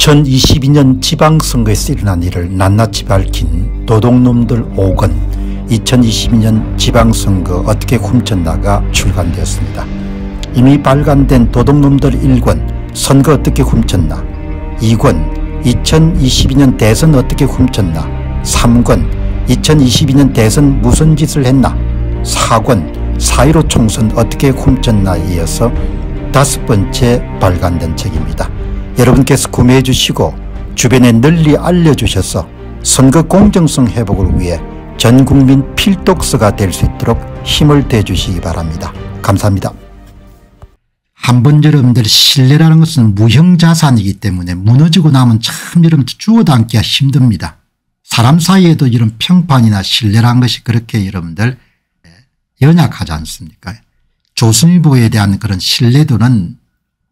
2022년 지방선거에서 일어난 일을 낱낱이 밝힌 도둑놈들 5권 2022년 지방선거 어떻게 훔쳤나가 출간되었습니다. 이미 발간된 도둑놈들 1권 선거 어떻게 훔쳤나, 2권 2022년 대선 어떻게 훔쳤나, 3권 2022년 대선 무슨 짓을 했나, 4권 4.15 총선 어떻게 훔쳤나에 이어서 5번째 발간된 책입니다. 여러분께서 구매해 주시고 주변에 널리 알려주셔서 선거 공정성 회복을 위해 전국민 필독서가 될 수 있도록 힘을 대주시기 바랍니다. 감사합니다. 한번 여러분들 신뢰라는 것은 무형자산이기 때문에 무너지고 나면 참 여러분들 주워도 앉기가 힘듭니다. 사람 사이에도 이런 평판이나 신뢰라는 것이 그렇게 여러분들 연약하지 않습니까? 조선일보에 대한 그런 신뢰도는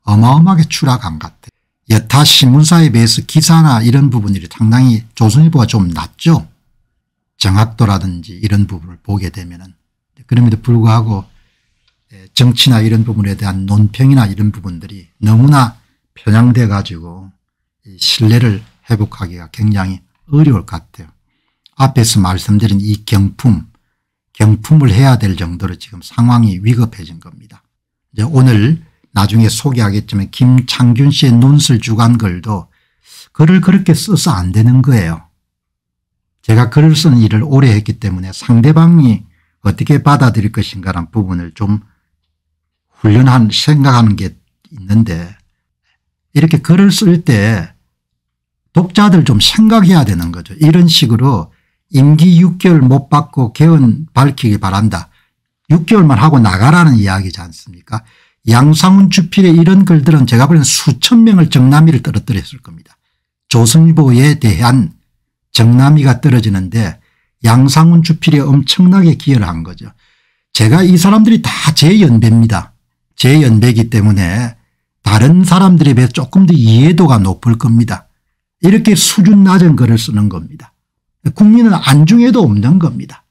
어마어마하게 추락한 것 같아요. 여타 신문사에 비해서 기사나 이런 부분들이 상당히 조선일보가 좀 낮죠. 정확도라든지 이런 부분을 보게 되면은. 그럼에도 불구하고 정치나 이런 부분에 대한 논평이나 이런 부분들이 너무나 편향돼 가지고 신뢰를 회복하기가 굉장히 어려울 것 같아요. 앞에서 말씀드린 이 경품을 해야 될 정도로 지금 상황이 위급해진 겁니다. 이제 오늘 나중에 소개하겠지만 김창균 씨의 논술 주간 글도 글을 그렇게 써서 안 되는 거예요. 제가 글을 쓰는 일을 오래 했기 때문에 상대방이 어떻게 받아들일 것인가라는 부분을 좀 생각하는 게 있는데, 이렇게 글을 쓸 때 독자들 좀 생각해야 되는 거죠. 이런 식으로 임기 6개월 못 받고 개헌 밝히기 바란다. 6개월만 하고 나가라는 이야기지 않습니까? 양상훈 주필의 이런 글들은 제가 보기에는 수천 명을 정남이를 떨어뜨렸을 겁니다. 조선일보에 대한 정남이가 떨어지는데 양상훈 주필이 엄청나게 기여를 한 거죠. 제가 이 사람들이 다 제 연배입니다. 제 연배이기 때문에 다른 사람들에 비해 조금 더 이해도가 높을 겁니다. 이렇게 수준 낮은 글을 쓰는 겁니다. 국민은 안중에도 없는 겁니다.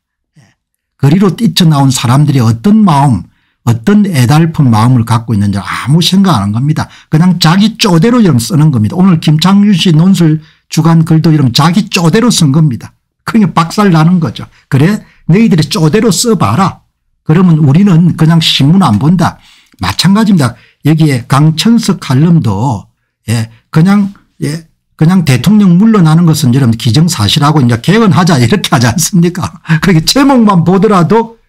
거리로 뛰쳐나온 사람들이 어떤 마음, 어떤 애달픈 마음을 갖고 있는지 아무 생각 안 한 겁니다. 그냥 자기 쪼대로 이런 쓰는 겁니다. 오늘 김창균 씨 논술 주간 글도 이런 자기 쪼대로 쓴 겁니다. 그게 박살 나는 거죠. 그래 너희들이 쪼대로 써봐라. 그러면 우리는 그냥 신문 안 본다. 마찬가지입니다. 여기에 강천석 칼럼도 그냥 대통령 물러나는 것은 여러분 기정사실하고 이제 개헌하자 이렇게 하지 않습니까? 그렇게 제목만 보더라도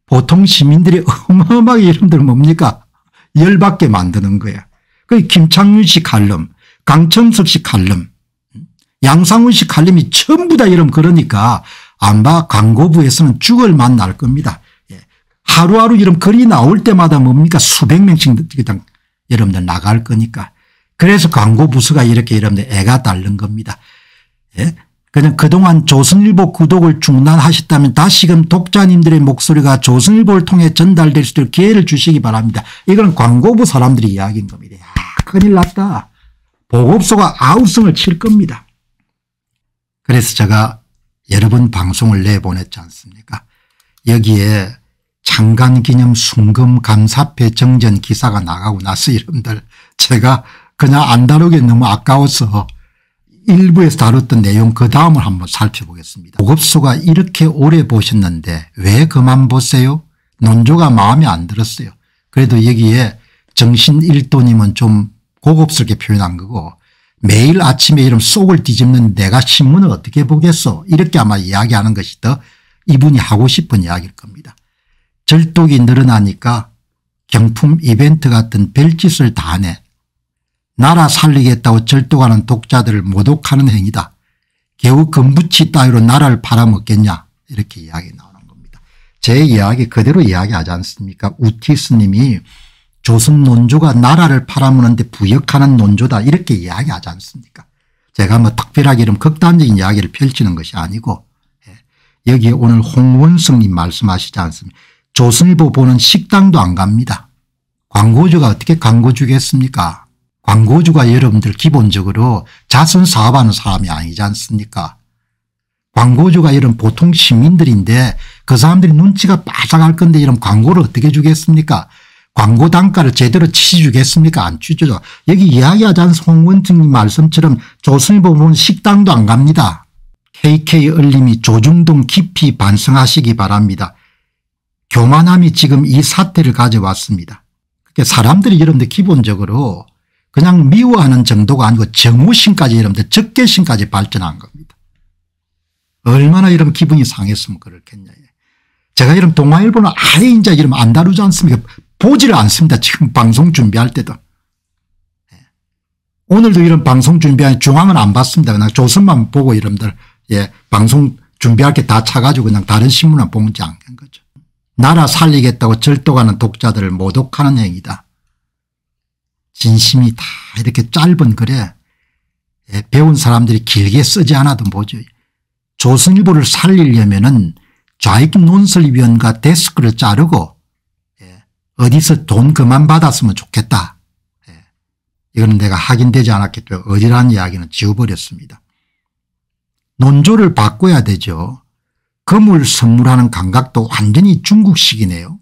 보통 시민들이 어마어마하게 여러분들 뭡니까? 열받게 만드는 거예요. 그 김창균 씨 칼럼, 강천석 씨 칼럼, 양상훈 씨 칼럼이 전부 다 여러분 그러니까 아마 광고부에서는 죽을 맛 날 겁니다. 하루하루 이런 글이 나올 때마다 뭡니까? 수백 명씩 여러분들 나갈 거니까. 그래서 광고부서가 이렇게 여러분들 애가 딸른 겁니다. 그냥 그동안 조선일보 구독을 중단하셨다면 다시금 독자님들의 목소리가 조선일보를 통해 전달될 수 있도록 기회를 주시기 바랍니다. 이건 광고부 사람들이 이야기인 겁니다. 야, 큰일 났다. 보급소가 아우성을 칠 겁니다. 그래서 제가 여러 번 방송을 내보냈지 않습니까? 여기에 창간기념 순금 감사패 정전 기사가 나가고 나서 여러분들 제가 그냥 안 다루기 너무 아까워서 일부에서 다뤘던 내용 그 다음을 한번 살펴보겠습니다. 보급소가 이렇게 오래 보셨는데 왜 그만 보세요? 논조가 마음에 안 들었어요. 그래도 여기에 정신일도님은 좀 고급스럽게 표현한 거고, 매일 아침에 이런 속을 뒤집는 내가 신문을 어떻게 보겠어, 이렇게 아마 이야기하는 것이 더 이분이 하고 싶은 이야기일 겁니다. 절독이 늘어나니까 경품 이벤트 같은 별짓을 다 하네. 나라 살리겠다고 절독하는 독자들을 모독하는 행위다. 겨우 금부치 따위로 나라를 팔아먹겠냐, 이렇게 이야기 나오는 겁니다. 제 이야기 그대로 이야기하지 않습니까? 우티스 님이 조선 논조가 나라를 팔아먹는데 부역하는 논조다, 이렇게 이야기하지 않습니까? 제가 뭐 특별하게 이런 극단적인 이야기를 펼치는 것이 아니고, 여기에 오늘 홍원성 님 말씀하시지 않습니까? 조선일보 보는 식당도 안 갑니다. 광고주가 어떻게 광고 주겠습니까? 광고주가 여러분들 기본적으로 자선 사업하는 사람이 아니지 않습니까? 광고주가 이런 보통 시민들인데 그 사람들이 눈치가 빠삭할 건데 이런 광고를 어떻게 주겠습니까? 광고 단가를 제대로 치주겠습니까? 안 치죠. 여기 이야기하지 않은 송원증님 말씀처럼 조선일보 보면 식당도 안 갑니다. KK얼림이 조중동 깊이 반성하시기 바랍니다. 교만함이 지금 이 사태를 가져왔습니다. 그러니까 사람들이 여러분들 기본적으로 그냥 미워하는 정도가 아니고 정오심까지 여러분들 적개심까지 발전한 겁니다. 얼마나 이런 기분이 상했으면 그렇겠냐. 제가 이런 동아일보는 아예 이제 이러면 안 다루지 않습니까? 보지를 않습니다. 지금 방송 준비할 때도. 오늘도 이런 방송 준비하니 중앙은 안 봤습니다. 그냥 조선만 보고 여러분들 방송 준비할 게 다 차가지고 그냥 다른 신문은 보지 않는 거죠. 나라 살리겠다고 절도하는 독자들을 모독하는 행위다. 진심이 다 이렇게 짧은 글에 배운 사람들이 길게 쓰지 않아도 보죠. 조선일보를 살리려면은 좌익 논설위원과 데스크를 자르고 어디서 돈 그만 받았으면 좋겠다. 이거는 내가 확인되지 않았기 때문에 어지러운 이야기는 지워버렸습니다. 논조를 바꿔야 되죠. 금을 선물하는 감각도 완전히 중국식이네요.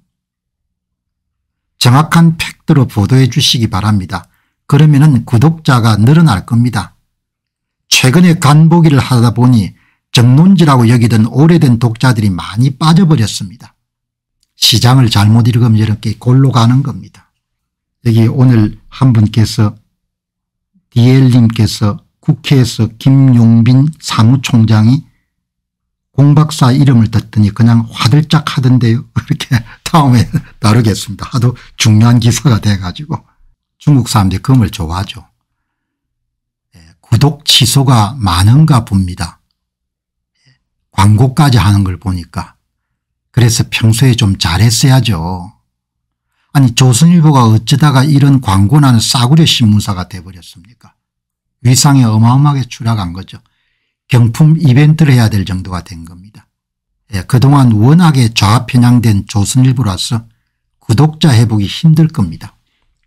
정확한 팩트로 보도해 주시기 바랍니다. 그러면은 구독자가 늘어날 겁니다. 최근에 간보기를 하다 보니 정론지라고 여기던 오래된 독자들이 많이 빠져버렸습니다. 시장을 잘못 읽으면 이렇게 골로 가는 겁니다. 여기 오늘 한 분께서 DL님께서 국회에서 김용빈 사무총장이 공박사 이름을 듣더니 그냥 화들짝 하던데요. 이렇게 다음에 다루겠습니다. 하도 중요한 기사가 돼가지고. 중국 사람들이 금을 좋아하죠. 구독 취소가 많은가 봅니다. 광고까지 하는 걸 보니까. 그래서 평소에 좀 잘했어야죠. 아니 조선일보가 어쩌다가 이런 광고나는 싸구려 신문사가 돼버렸습니까? 위상이 어마어마하게 추락한 거죠. 경품 이벤트를 해야 될 정도가 된 겁니다. 그동안 워낙에 좌편향된 조선일보라서 구독자 회복이 힘들 겁니다.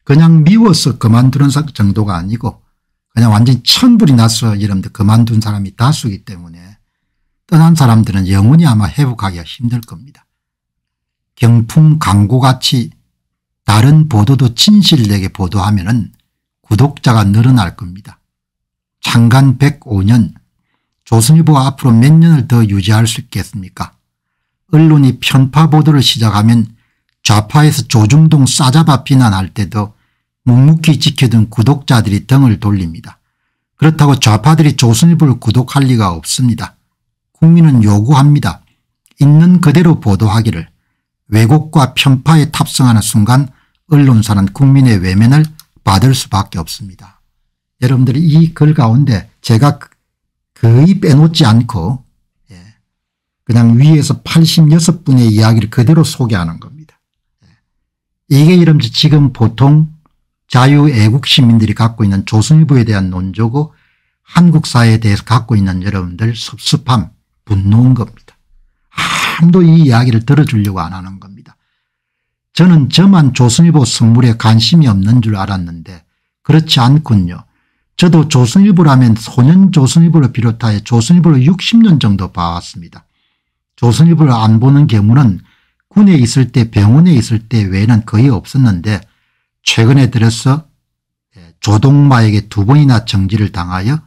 그냥 미워서 그만두는 정도가 아니고 그냥 완전히 천불이 나서 여러분들 그만둔 사람이 다수이기 때문에 떠난 사람들은 영원히 아마 회복하기가 힘들 겁니다. 경품 광고같이 다른 보도도 진실되게 보도하면은 구독자가 늘어날 겁니다. 창간 105년 조선일보가 앞으로 몇 년을 더 유지할 수 있겠습니까? 언론이 편파 보도를 시작하면 좌파에서 조중동 싸잡아 비난할 때도 묵묵히 지켜둔 구독자들이 등을 돌립니다. 그렇다고 좌파들이 조선일보를 구독할 리가 없습니다. 국민은 요구합니다. 있는 그대로 보도하기를. 왜곡과 편파에 탑승하는 순간 언론사는 국민의 외면을 받을 수밖에 없습니다. 여러분들이 이 글 가운데 제가 거의 빼놓지 않고 그냥 위에서 86분의 이야기를 그대로 소개하는 겁니다. 이게 여러분들 지금 보통 자유애국 시민들이 갖고 있는 조선일보에 대한 논조고 한국 사회에 대해서 갖고 있는 여러분들 섭섭함, 분노인 겁니다. 아무도 이 이야기를 들어주려고 안 하는 겁니다. 저는 저만 조선일보 선물에 관심이 없는 줄 알았는데 그렇지 않군요. 저도 조선일보라면 소년조선일보를 비롯하여 조선일보를 60년 정도 봐왔습니다. 조선일보를 안 보는 경우는 군에 있을 때 병원에 있을 때 외에는 거의 없었는데 최근에 들어서 조동마에게 2번이나 정지를 당하여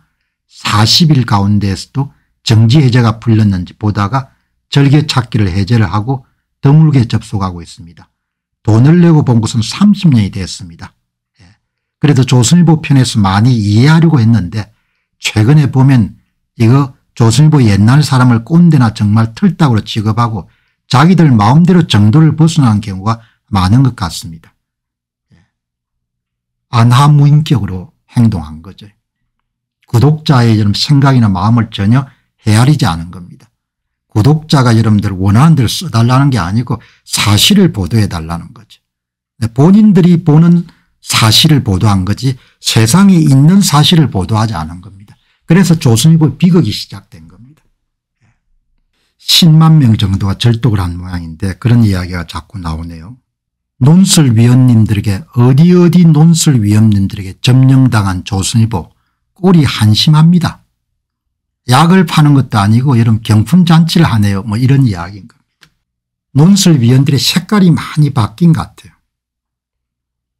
40일 가운데에서도 정지 해제가 풀렸는지 보다가 절개찾기를 해제를 하고 드물게 접속하고 있습니다. 돈을 내고 본 것은 30년이 됐습니다. 그래도 조선일보 편에서 많이 이해하려고 했는데 최근에 보면 이거 조선일보 옛날 사람을 꼰대나 정말 틀딱으로 취급하고 자기들 마음대로 정도를 벗어나는 경우가 많은 것 같습니다. 안하무인격으로 행동한 거죠. 구독자의 생각이나 마음을 전혀 헤아리지 않은 겁니다. 구독자가 여러분들 원하는 대로 써달라는 게 아니고 사실을 보도해 달라는 거죠. 본인들이 보는 사실을 보도한 거지 세상에 있는 사실을 보도하지 않은 겁니다. 그래서 조선일보 비극이 시작된 겁니다. 10만 명 정도가 절독을 한 모양인데 그런 이야기가 자꾸 나오네요. 논설위원님들에게 어디 논설위원님들에게 점령당한 조선일보 꼴이 한심합니다. 약을 파는 것도 아니고 여러분 경품잔치를 하네요. 뭐 이런 이야기인 겁니다. 논설위원들의 색깔이 많이 바뀐 것 같아요.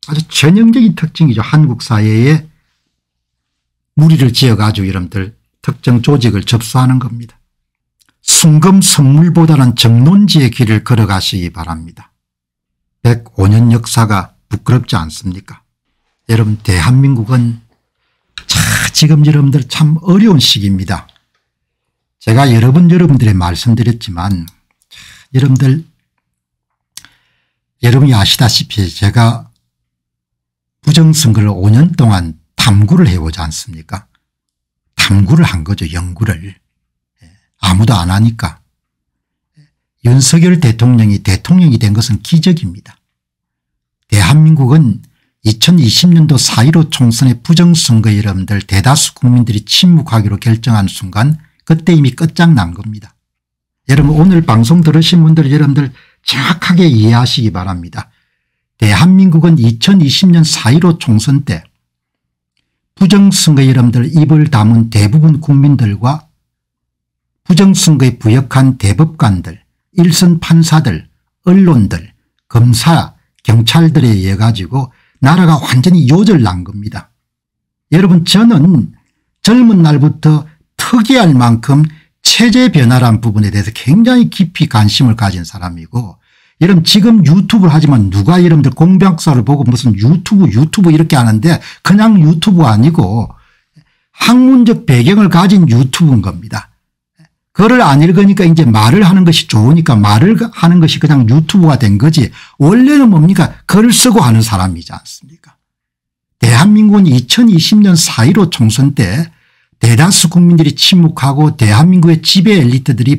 아주 전형적인 특징이죠. 한국 사회에 무리를 지어가지고 여러분들 특정 조직을 접수하는 겁니다. 순금 선물보다는 정론지의 길을 걸어가시기 바랍니다. 105년 역사가 부끄럽지 않습니까? 여러분 대한민국은 지금 여러분들 참 어려운 시기입니다. 제가 여러 번 여러분들에 말씀드렸지만 여러분이 아시다시피 제가 부정선거를 5년 동안 탐구를 해보지 않습니까? 탐구를 한 거죠. 연구를. 아무도 안 하니까. 윤석열 대통령이 된 것은 기적입니다. 대한민국은 2020년도 4.15 총선의 부정선거 여러분들 대다수 국민들이 침묵하기로 결정한 순간 그때 이미 끝장난 겁니다. 여러분 오늘 방송 들으신 분들 여러분들 정확하게 이해하시기 바랍니다. 대한민국은 2020년 4.15 총선 때 부정선거 여러분들 입을 다문 대부분 국민들과 부정선거에 부역한 대법관들, 일선 판사들, 언론들, 검사, 경찰들에 의해 가지고 나라가 완전히 요절난 겁니다. 여러분 저는 젊은 날부터 특이할 만큼 체제 변화라는 부분에 대해서 굉장히 깊이 관심을 가진 사람이고 여러분 지금 유튜브를 하지만 누가 여러분들 공병사를 보고 무슨 유튜브 이렇게 하는데 그냥 유튜브 아니고 학문적 배경을 가진 유튜브인 겁니다. 글을 안 읽으니까 이제 말을 하는 것이 좋으니까 말을 하는 것이 그냥 유튜브가 된 거지 원래는 뭡니까 글을 쓰고 하는 사람이지 않습니까? 대한민국은 2020년 4.15 총선 때 대다수 국민들이 침묵하고 대한민국의 지배 엘리트들이